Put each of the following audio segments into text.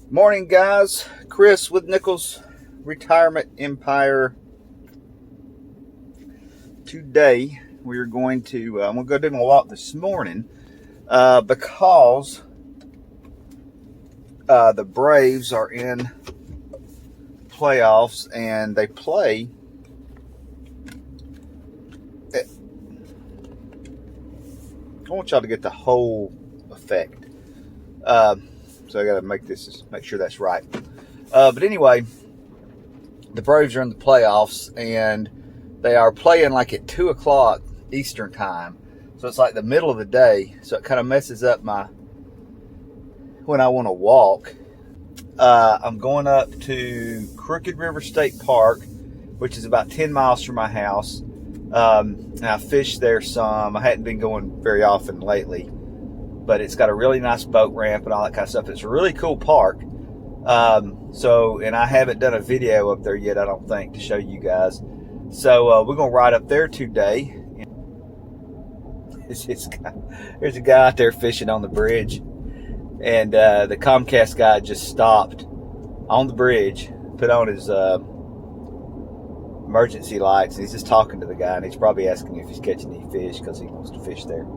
Morning, guys. Chris with Nichols Retirement Empire. Today we are going to I'm going to go do my walk this morning because the Braves are in playoffs and they play. I want y'all to get the whole effect. So I got to make sure that's right. But anyway, the Braves are in the playoffs and they are playing like at 2 o'clock Eastern time. So it's like the middle of the day. So it kind of messes up when I want to walk. I'm going up to Crooked River State Park, which is about 10 miles from my house. And I fished there some. I hadn't been going very often lately, but it's got a really nice boat ramp and all that kind of stuff. It's a really cool park. And I haven't done a video up there yet, I don't think, to show you guys. So we're going to ride up there today. There's a guy out there fishing on the bridge. And the Comcast guy just stopped on the bridge, put on his emergency lights, and he's just talking to the guy. And he's probably asking if he's catching any fish because he wants to fish there.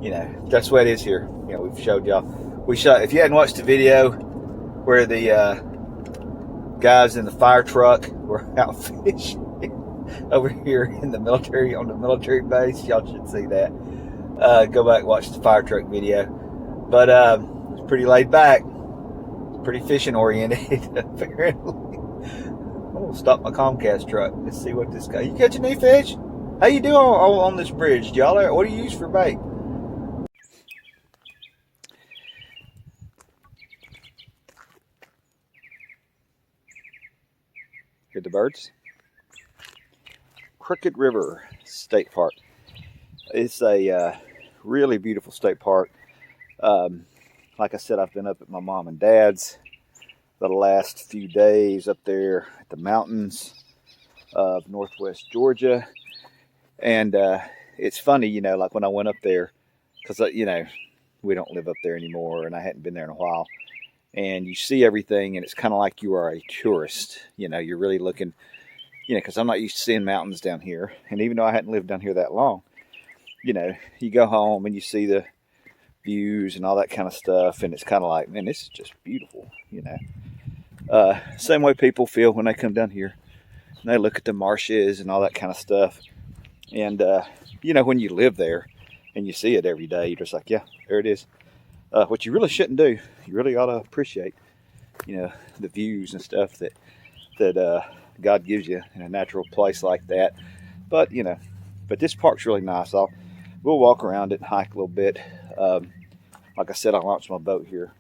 You know, that's what it is here. You know, we've showed y'all. If you hadn't watched the video where the guys in the fire truck were out fishing over here on the military base, y'all should see that. Go back and watch the fire truck video. But it's pretty laid back, pretty fishing oriented apparently. I'm gonna stop my Comcast truck. Let's see what this guy. You catching any fish? How you doing on this bridge, y'all? What do you use for bait? Hear the birds? Crooked River State Park. It's a really beautiful state park. Like I said, I've been up at my mom and dad's the last few days up there at the mountains of northwest Georgia. And it's funny, you know, like when I went up there, because, you know, we don't live up there anymore and I hadn't been there in a while. And you see everything and it's kind of like you are a tourist. You know, you're really looking, you know, because I'm not used to seeing mountains down here. And even though I hadn't lived down here that long, you know, you go home and you see the views and all that kind of stuff, and it's kind of like, man, this is just beautiful, you know. Same way people feel when they come down here and they look at the marshes and all that kind of stuff. And you know, when you live there and you see it every day, you're just like, yeah, there it is. What you really shouldn't do, you really ought to appreciate, you know, the views and stuff that God gives you in a natural place like that. But you know, but this park's really nice. We'll walk around it and hike a little bit. Like I said, I launched my boat here.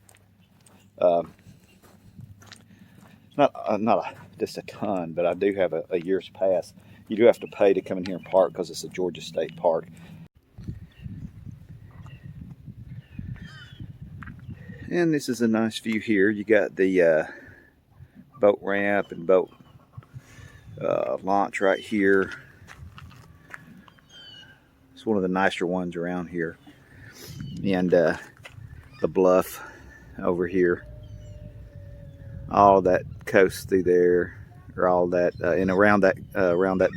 Not just a ton, but I do have a year's pass. You do have to pay to come in here and park because it's a Georgia State Park. And this is a nice view here. You got the boat ramp and boat launch right here. It's one of the nicer ones around here. And the bluff over here. All that coast through there, or all that, and around that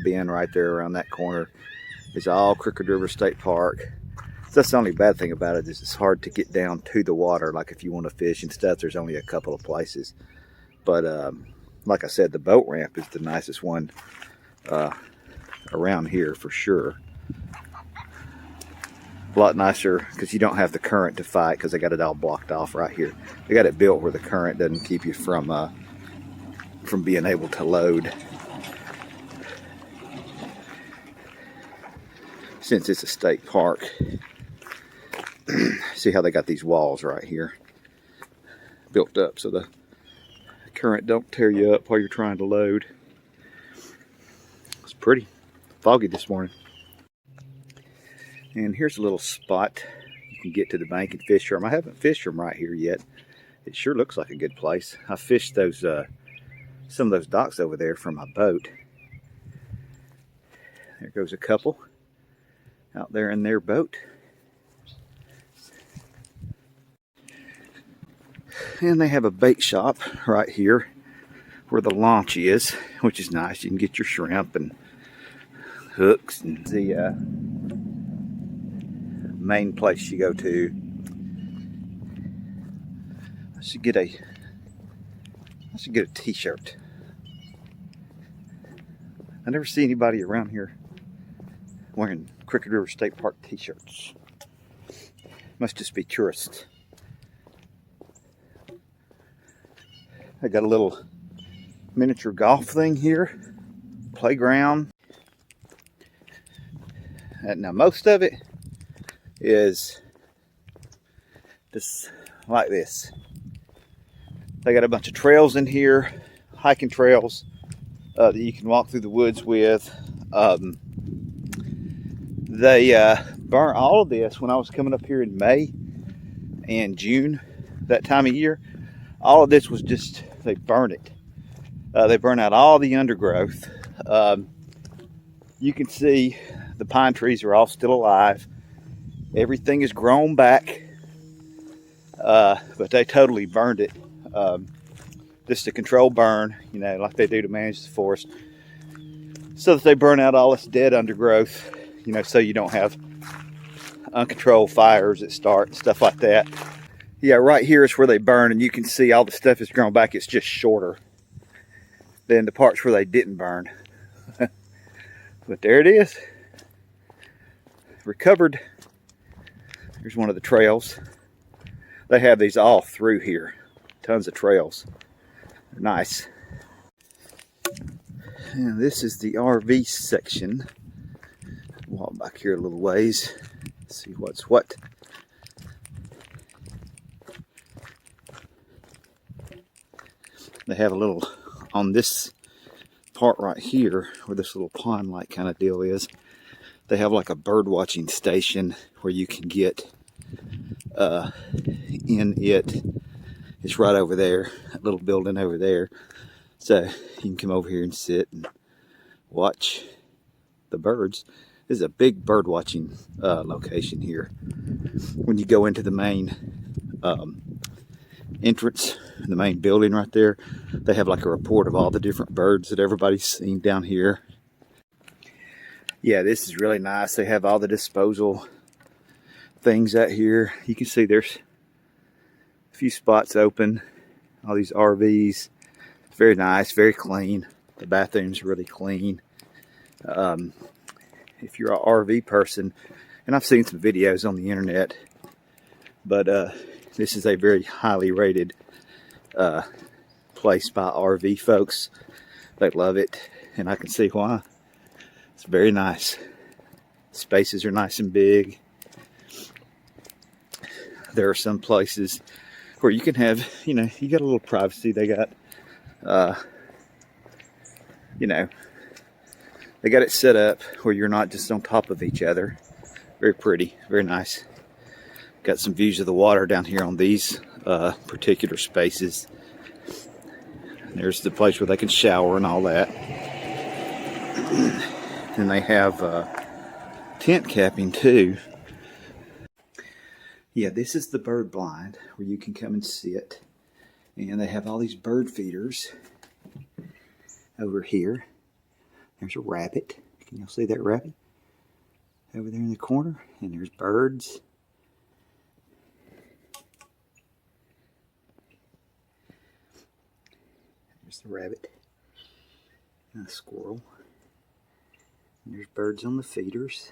bend right there, around that corner, is all Crooked River State Park. So that's the only bad thing about it, is it's hard to get down to the water. Like if you want to fish and stuff, there's only a couple of places. But like I said, the boat ramp is the nicest one around here for sure. A lot nicer because you don't have the current to fight, because they got it all blocked off right here. They got it built where the current doesn't keep you from being able to load. Since it's a state park, see how they got these walls right here built up so the current don't tear you up while you're trying to load. It's pretty foggy this morning. And here's a little spot you can get to the bank and fish from. I haven't fished from right here yet. It sure looks like a good place. I fished those some of those docks over there from my boat. There goes a couple out there in their boat. And they have a bait shop right here where the launch is, which is nice. You can get your shrimp and hooks. And the main place you go to. I should get a t-shirt. I never see anybody around here wearing Crooked River State Park t-shirts. Must just be tourists. I got a little miniature golf thing here, playground. And now most of it is just like this. They got a bunch of trails in here, hiking trails that you can walk through the woods with. They burnt all of this when I was coming up here in May and June, that time of year. All of this was just, they burned it. They burned out all the undergrowth. You can see the pine trees are all still alive. Everything is grown back, but they totally burned it. Just to control burn, you know, like they do to manage the forest, so that they burn out all this dead undergrowth, you know, so you don't have uncontrolled fires that start and stuff like that. Yeah, right here is where they burn, and you can see all the stuff is grown back. It's just shorter than the parts where they didn't burn. But there it is. Recovered. Here's one of the trails. They have these all through here. Tons of trails. They're nice. And this is the RV section. Walk back here a little ways. See what's what. They have a little, on this part right here, where this little pond-like kind of deal is, they have like a bird watching station where you can get in it. It's right over there, that little building over there. So you can come over here and sit and watch the birds. This is a big bird watching location here. When you go into the main entrance, the main building right there, they have like a report of all the different birds that everybody's seen down here. Yeah, this is really nice. They have all the disposal things out here. You can see there's a few spots open. All these RVs. It's very nice, very clean. The bathroom's really clean. If you're an RV person, and I've seen some videos on the internet, but this is a very highly rated place by RV folks. They love it, and I can see why. It's very nice. Spaces are nice and big. There are some places where you can have, you know, you got a little privacy. They got, you know, they got it set up where you're not just on top of each other. Very pretty, very nice. Got some views of the water down here on these particular spaces. There's the place where they can shower and all that. And they have tent camping too. Yeah, this is the bird blind where you can come and sit. And they have all these bird feeders over here. There's a rabbit. Can y'all see that rabbit? Over there in the corner. And there's birds. There's the rabbit. And a squirrel. And there's birds on the feeders.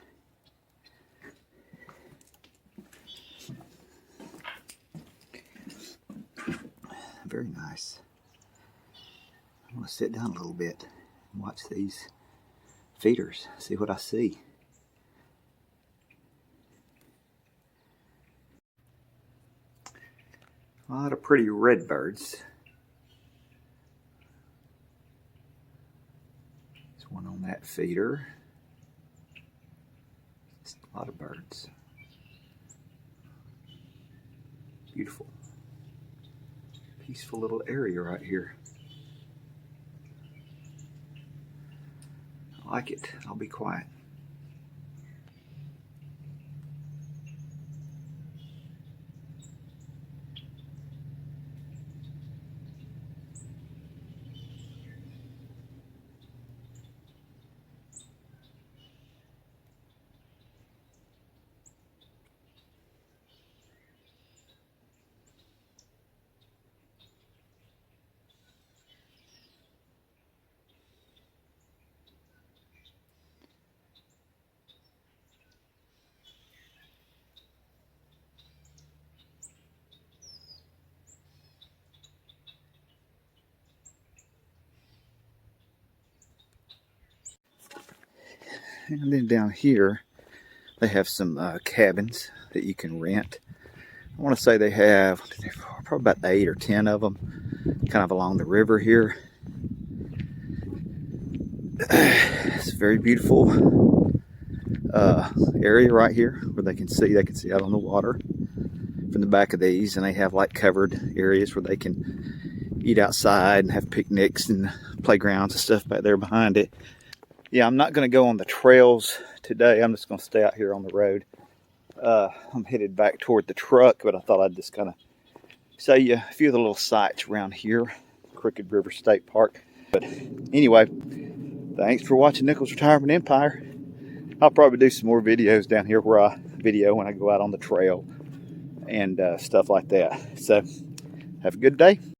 Very nice. I want to sit down a little bit and watch these feeders, see what I see. A lot of pretty red birds. There's one on that feeder. Just a lot of birds. Beautiful. Peaceful little area right here. I like it. I'll be quiet. And then down here, they have some cabins that you can rent. I want to say they have probably about 8 or 10 of them, kind of along the river here. It's a very beautiful area right here where they can see out on the water from the back of these, and they have like covered areas where they can eat outside and have picnics and playgrounds and stuff back there behind it. Yeah, I'm not going to go on the trails today. I'm just going to stay out here on the road. I'm headed back toward the truck, but I thought I'd just kind of show you a few of the little sights around here, Crooked River State Park. But anyway, thanks for watching Nichols Retirement Empire. I'll probably do some more videos down here where I video when I go out on the trail and stuff like that. So have a good day.